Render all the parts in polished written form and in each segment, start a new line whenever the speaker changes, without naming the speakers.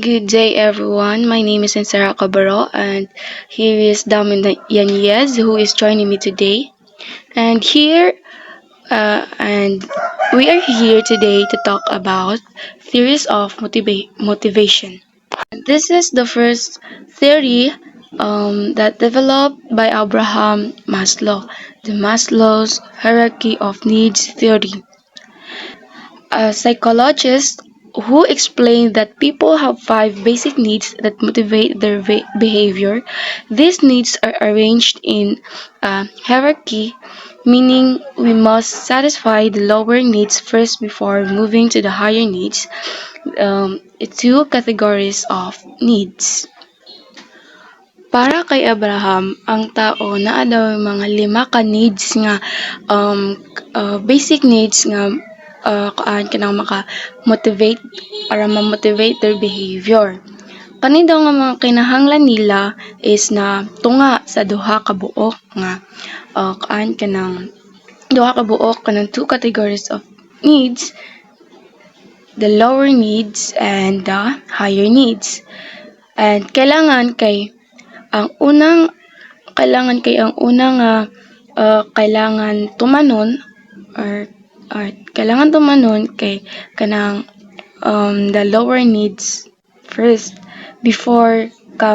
Good day, everyone. My name is Cabaro, and here is Yañez, who is joining me today. And here, and we are here today to talk about theories of motivation. This is the first theory that developed by Abraham Maslow, the Maslow's hierarchy of needs theory. A psychologist who explained that people have five basic needs that motivate their behavior. These needs are arranged in a hierarchy, meaning we must satisfy the lower needs first before moving to the higher needs. Two categories of needs. Para kay Abraham, ang tao naa daw mga lima ka needs nga basic needs nga kaan kanang maka-motivate para ma-motivate their behavior. Kani daw nga mga kinahanglan nila is na tunga sa duha ka buok nga kaan kanang duha ka buok kanang two categories of needs, the lower needs and the higher needs. And ang unang kailangan tumanon or kailangan tumanon kay kanang the lower needs first before ka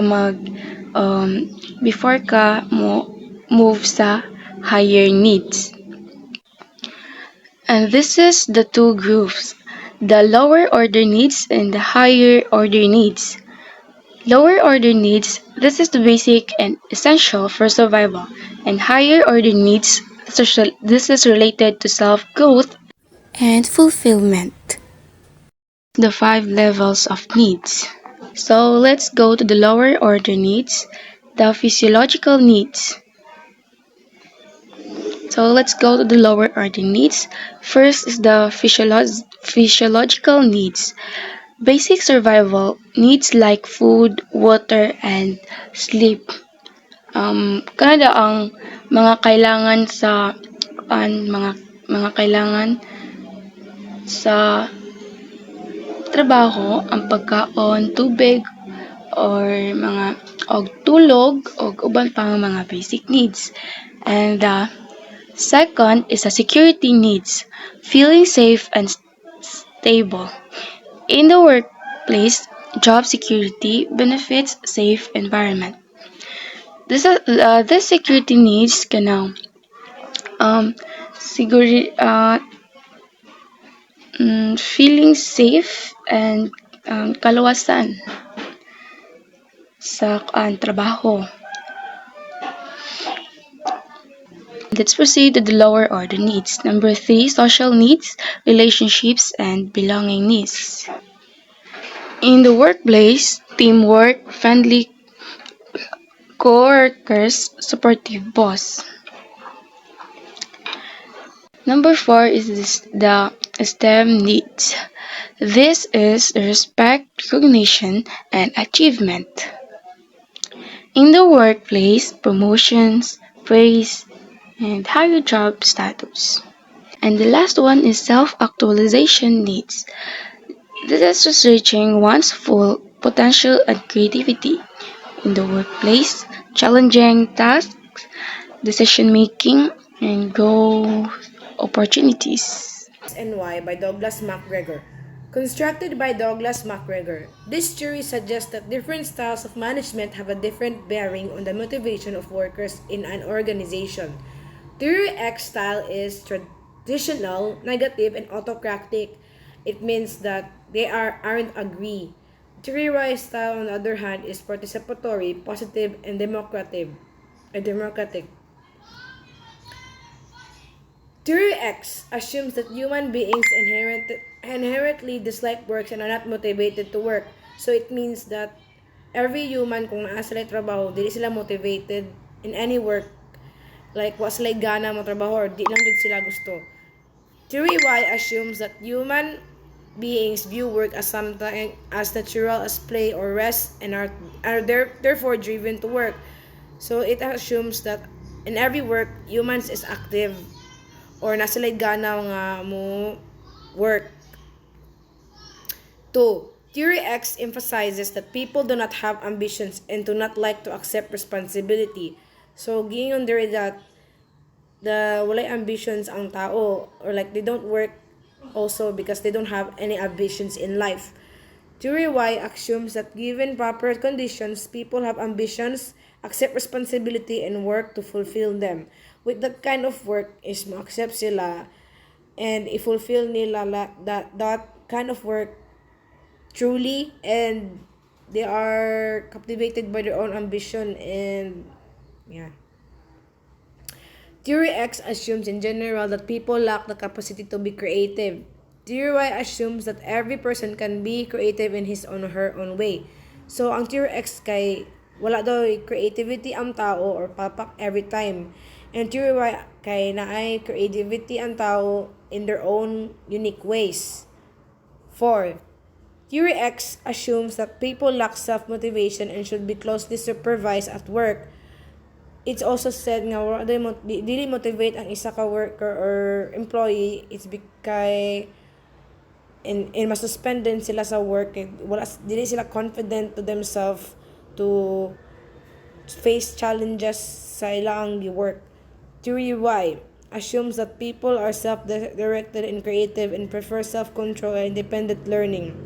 before ka mo move sa higher needs. And this is the two groups, the lower order needs and the higher order needs. Lower order needs, this is the basic and essential for survival, and higher order needs, this is related to self-growth and fulfillment. The five levels of needs. So let's go to the lower order needs, the physiological needs. So let's go to the lower order needs. First is the physiological needs. Basic survival needs like food, water, and sleep. Kanada ang mga kailangan sa mga kailangan sa trabaho, ang pagkaon, tubig, or mga og tulog og uban pang mga basic needs. And the second is the security needs, feeling safe and stable. In the workplace, job security benefits safe environment. This security needs kanang feeling safe and kaluwasan sa trabaho. Let's proceed to the lower order needs. Number 3, social needs, relationships, and belonging needs. In the workplace, teamwork, friendly co-workers, supportive boss. Number 4 is the STEM needs. This is respect, recognition, and achievement. In the workplace, promotions, praise, and higher job status. And the last one is self-actualization needs. This is just reaching one's full potential and creativity. In the workplace, challenging tasks, decision making, and growth opportunities.
And Why by Douglas MacGregor. Constructed by Douglas MacGregor, this theory suggests that different styles of management have a different bearing on the motivation of workers in an organization. Theory X style is traditional, negative, and autocratic. It means that they aren't agree. Theory Y style, on the other hand, is participatory, positive, and democratic. Theory X assumes that human beings inherently dislike work and are not motivated to work. So it means that every human, kung naa sila trabaho, dili sila motivated in any work. Like, wa sila gana mo trabaho or di lang din sila gusto. Theory Y assumes that human beings view work as something as natural as play or rest and are therefore driven to work. So it assumes that in every work, humans is active or nasa lay gana nga mo work. 2. Theory X emphasizes that people do not have ambitions and do not like to accept responsibility. So, giingon there that the walay ambitions ang tao, or like they don't work also because they don't have any ambitions in life. Theory Y assumes that given proper conditions, people have ambitions, accept responsibility, and work to fulfill them. With that kind of work is ma-accept sila and i-fulfill nila that kind of work truly, and they are captivated by their own ambition. And yeah, Theory X assumes in general that people lack the capacity to be creative. Theory Y assumes that every person can be creative in his own or her own way. So, ang Theory X kay wala daw creativity ang tao or papak every time. And Theory Y kay naay creativity ang tao in their own unique ways. 4. Theory X assumes that people lack self-motivation and should be closely supervised at work. It's also said nga wala dili motivate ang isa ka worker or employee. It's because in masuspend din sila sa work, wala dili sila confident to themselves to face challenges sa ilang work. Theory Y assumes that people are self-directed and creative and prefer self-control and independent learning.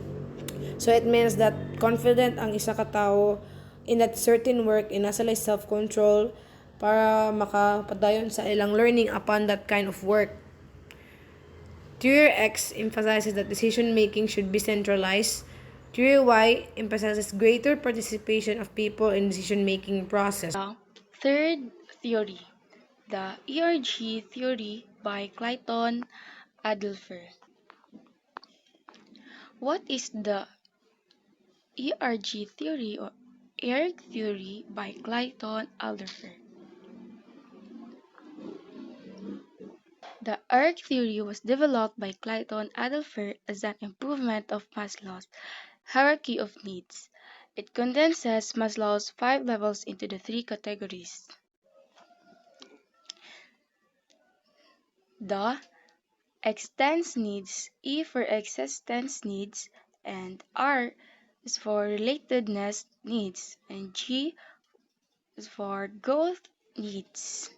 So it means that confident ang isa ka tao in that certain work, and nasa lay self-control para makapadayon sa ilang learning upon that kind of work. Theory X emphasizes that decision making should be centralized. Theory Y emphasizes greater participation of people in decision making process.
The third theory, the ERG theory by Clayton Adelfer. What is the ERG theory or ERG theory by Clayton Alderfer? The ERG theory was developed by Clayton Adelfer as an improvement of Maslow's hierarchy of needs. It condenses Maslow's 5 levels into the 3 categories. The extends needs, E for existence needs, and R is for relatedness needs, and G is for growth needs.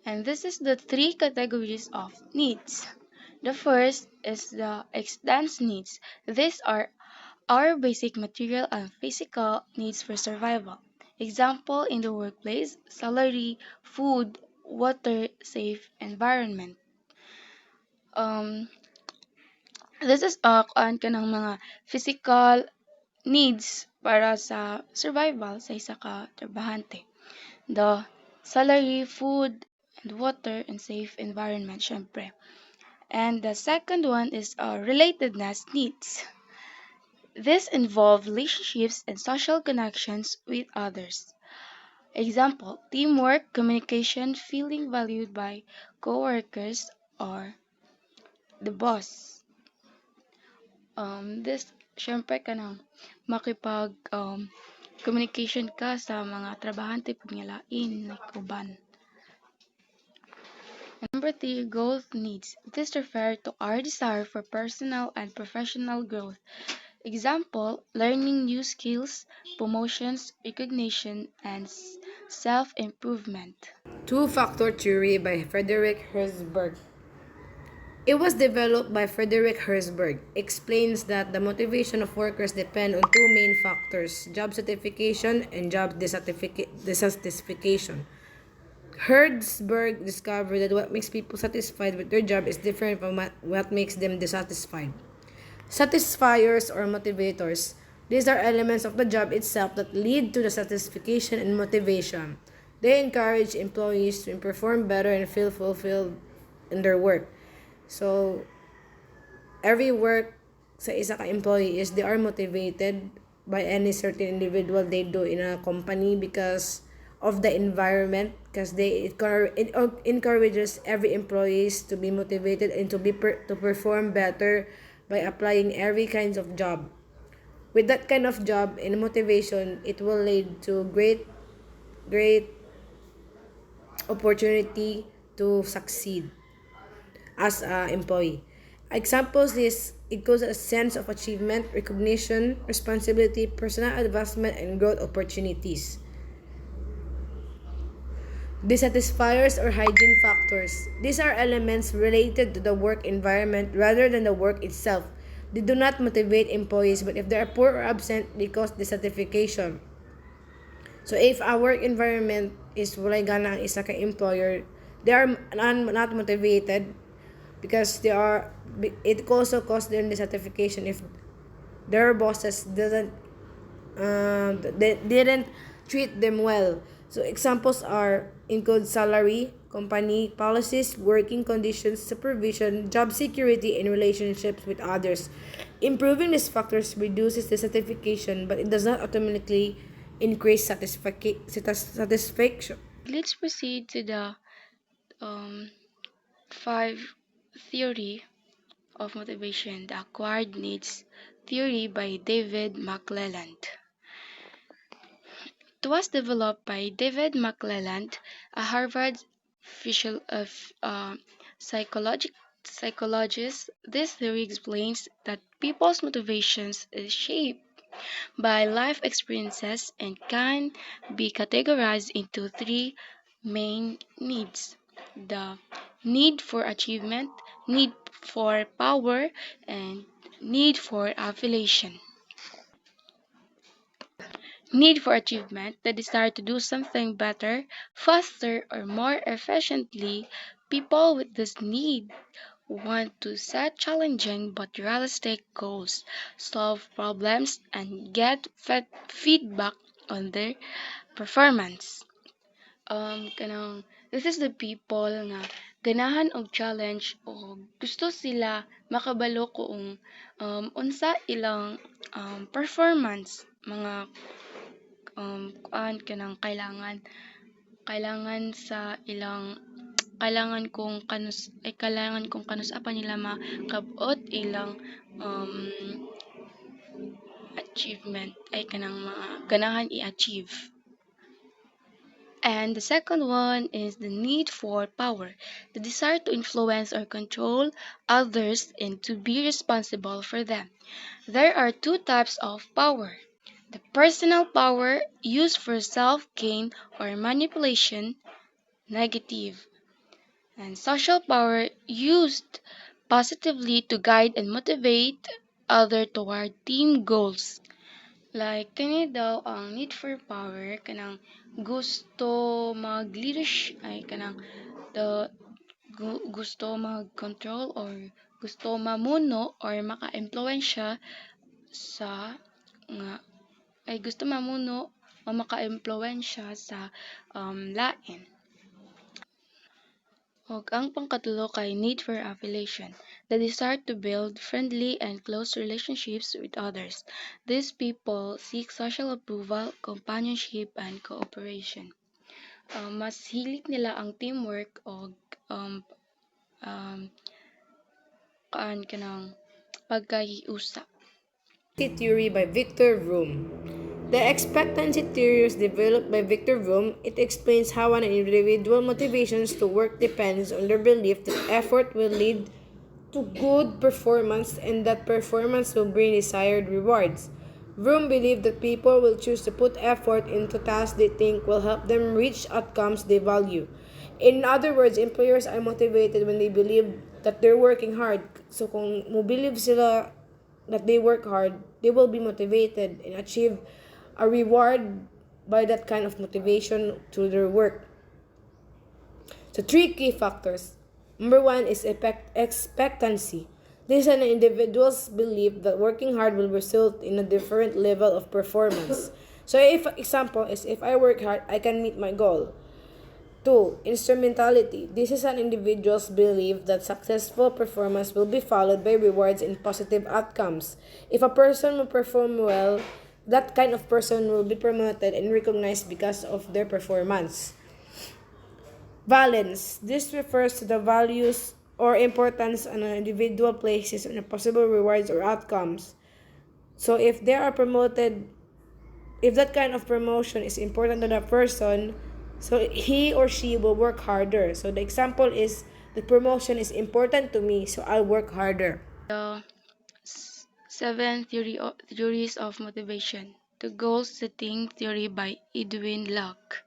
And this is the 3 categories of needs. The first is the extends needs. These are our basic material and physical needs for survival. Example in the workplace, salary, food, water, safe environment. Um, this is kuan ka ng mga physical needs para sa survival sa isa ka trabahante. The salary, food, and water, and safe environment, syempre. And the second one is relatedness needs. This involve relationships and social connections with others. Example, teamwork, communication, feeling valued by coworkers or the boss. This, syempre ka nang makipag communication ka sa mga trabahante pag lain, like uban. Number 3, growth needs. This refers to our desire for personal and professional growth. Example, learning new skills, promotions, recognition, and self-improvement.
Two-factor theory by Frederick Herzberg. It was developed by Frederick Herzberg. Explains that the motivation of workers depend on two main factors: job certification and job dissatisfaction. Herzberg discovered that what makes people satisfied with their job is different from what makes them dissatisfied. Satisfiers or motivators. These are elements of the job itself that lead to the satisfaction and motivation. They encourage employees to perform better and feel fulfilled in their work. So, every work sa isa ka employee is they are motivated by any certain individual they do in a company because of the environment, because it encourages every employees to be motivated and to perform better by applying every kinds of job. With that kind of job and motivation, it will lead to great opportunity to succeed as an employee. Examples is equals a sense of achievement, recognition, responsibility, personal advancement, and growth opportunities. Dissatisfiers or hygiene factors. These are elements related to the work environment rather than the work itself. They do not motivate employees, but if they are poor or absent, they cause dissatisfaction. So if our work environment is walay gana ang isa ka employer, they are not motivated because it also causes them dissatisfaction if their bosses they didn't treat them well. So examples are include salary, company policies, working conditions, supervision, job security, and relationships with others. Improving these factors reduces dissatisfaction, but it does not automatically increase satisfaction.
Let's proceed to the um, five theory of motivation, the acquired needs theory by David McClelland. It was developed by David McClelland, a Harvard physio- uh, f- uh, psychologi- psychologist. This theory explains that people's motivations is shaped by life experiences and can be categorized into three main needs: the need for achievement, need for power, and need for affiliation. Need for achievement, the desire to do something better, faster, or more efficiently. People with this need want to set challenging but realistic goals, solve problems, and get feedback on their performance. This is the people nga ganahan og challenge o gusto sila makabalo kung unsa ilang performance, mga kanang kailangan sa ilang kailangan kung kanus apa nila makabot ilang um, achievement ay kanang mga ganahan i-achieve. And the second one is the need for power, the desire to influence or control others and to be responsible for them. There are two types of power: the personal power used for self gain or manipulation, negative, and social power used positively to guide and motivate others toward team goals. Like kani daw ang need for power kanang gusto mag-leadership ay kanang gusto mag-control or gusto mamuno or maka-impluwensya sa nga gusto mamuno o maka-impluwensya sa lain. Ug ang pangkatulo kay need for affiliation, the desire to build friendly and close relationships with others. These people seek social approval, companionship, and cooperation. Mas hilig nila ang teamwork o um, kaan kanang pagkahiusa.
Theory by Victor Vroom. The expectancy theory was developed by Victor Vroom. It explains how an individual motivations to work depends on their belief that effort will lead to good performance and that performance will bring desired rewards. Vroom believed that people will choose to put effort into tasks they think will help them reach outcomes they value. In other words, employers are motivated when they believe that they're working hard. So kung mo believe sila that they work hard, they will be motivated and achieve a reward by that kind of motivation to their work. So three key factors. Number one is expectancy. This is an individual's belief that working hard will result in a different level of performance. So if example is if I work hard, I can meet my goal. Two, instrumentality. This is an individual's belief that successful performance will be followed by rewards and positive outcomes. If a person will perform well, that kind of person will be promoted and recognized because of their performance. Valence. This refers to the values or importance an individual places on possible rewards or outcomes. So if they are promoted, if that kind of promotion is important to that person, so he or she will work harder. So the example is The promotion is important to me, so I'll work harder.
The seven theories of motivation. The goal setting theory by Edwin Locke.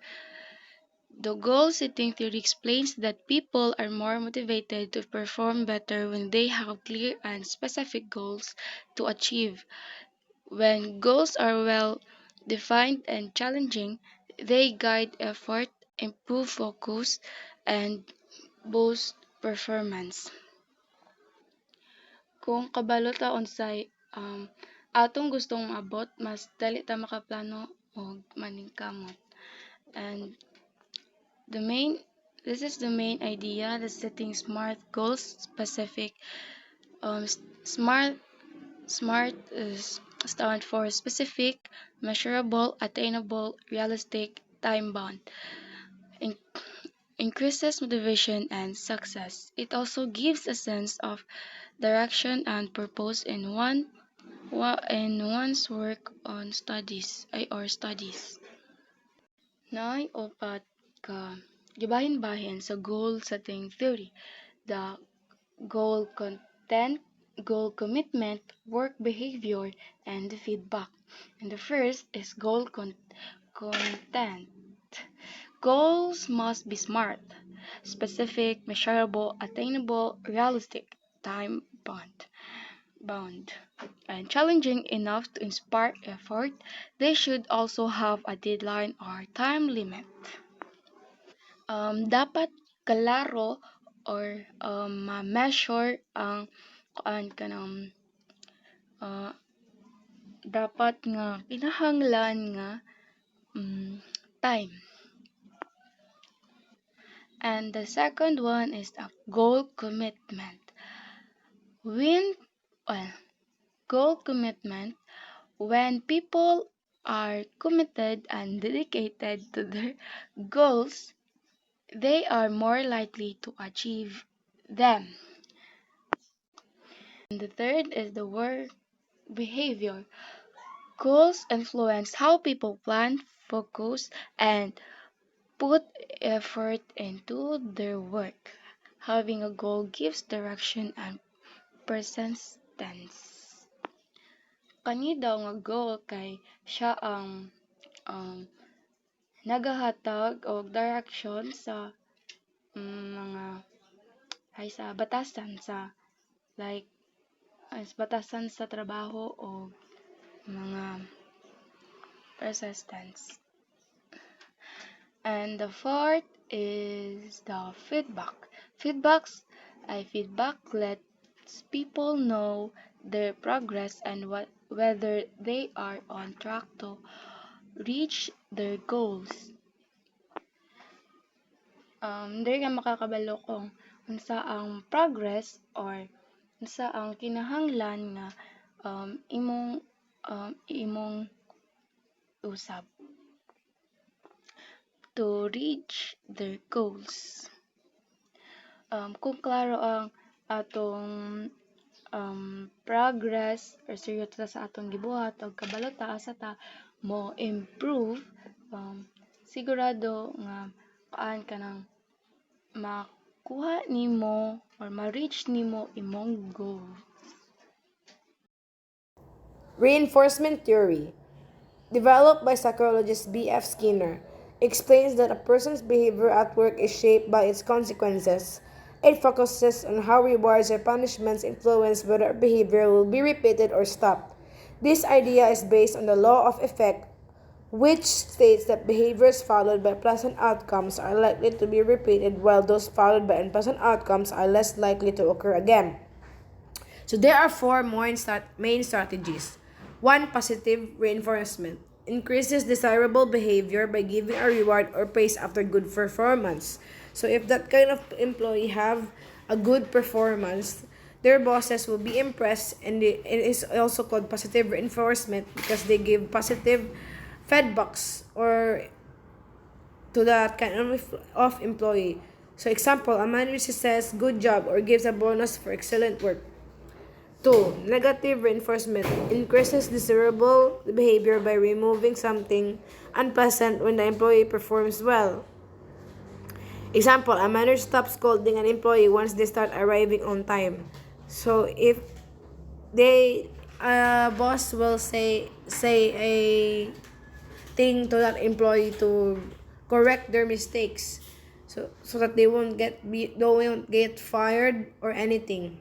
The goal setting theory explains that people are more motivated to perform better when they have clear and specific goals to achieve. When goals are well defined and challenging, they guide effort, improve focus, and boost performance. Kung kabalo ta unsay atong gustong maabot, mas dali ta makaplano og maningkamot. And the main this is the main idea that setting smart goals specific smart smart is stand for specific, measurable, attainable, realistic, time bound. In- increases motivation and success. It also gives a sense of direction and purpose in one's work on or studies. Nay upat ka gibahin-bahin sa goal setting theory. The goal content, goal commitment, work behavior, and the feedback. And the first is content. Goals must be smart, specific, measurable, attainable, realistic, time bound, and challenging enough to inspire effort. They should also have a deadline or time limit. Dapat kalaro or ma-measure ang kuan kanang ah, dapat nga kinahanglan nga mm, time. And the second one is a goal commitment. When well, goal commitment when people are committed and dedicated to their goals, they are more likely to achieve them. And the third is the work behavior. Goals influence how people plan, focus, and put effort into their work. Having a goal gives direction and persistence. Kani daw nga goal kay siya ang um, nagahatag og direction sa mga ay sa batasan sa like sa batasan sa trabaho o mga persistence. And the fourth is the feedback. Feedback lets people know their progress and whether they are on track to reach their goals. Diri nga makakabalo kung unsa ang progress or unsa ang kinahanglan nga imong usab to reach their goals. Kung klaro ang atong progress or seryoso sa atong gibuhat o kabalota asa ta mo improve, sigurado nga kaan ka nang makuha nimo or ma-reach nimo imong goal.
Reinforcement theory, developed by psychologist B.F. Skinner, explains that a person's behavior at work is shaped by its consequences. It focuses on how rewards or punishments influence whether behavior will be repeated or stopped. This idea is based on the law of effect, which states that behaviors followed by pleasant outcomes are likely to be repeated, while those followed by unpleasant outcomes are less likely to occur again. So there are four main strategies. One, positive reinforcement. Increases desirable behavior by giving a reward or praise after good performance. So if that kind of employee have a good performance, their bosses will be impressed, and it is also called positive reinforcement because they give positive feedbacks or to that kind of employee. So example, a manager says good job or gives a bonus for excellent work. 2. Negative reinforcement increases desirable behavior by removing something unpleasant when the employee performs well. Example, a manager stops scolding an employee once they start arriving on time. So if they boss will say a thing to that employee to correct their mistakes, so that they won't get fired or anything.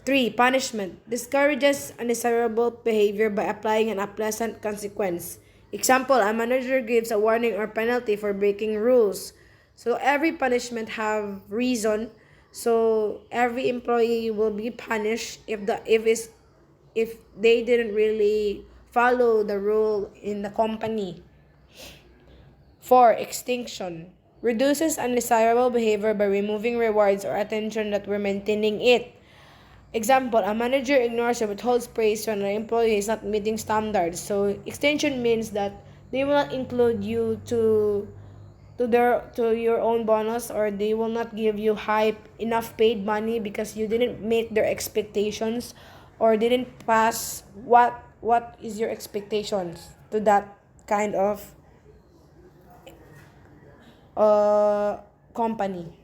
3. Punishment discourages undesirable behavior by applying an unpleasant consequence. Example, a manager gives a warning or penalty for breaking rules. So every punishment have reason. So every employee will be punished if they didn't really follow the rule in the company. 4. Extinction reduces undesirable behavior by removing rewards or attention that were maintaining it. Example, a manager ignores or withholds praise when an employee is not meeting standards. So extension means that they will not include you to your own bonus, or they will not give you high enough paid money because you didn't meet their expectations or didn't pass what is your expectations to that kind of company.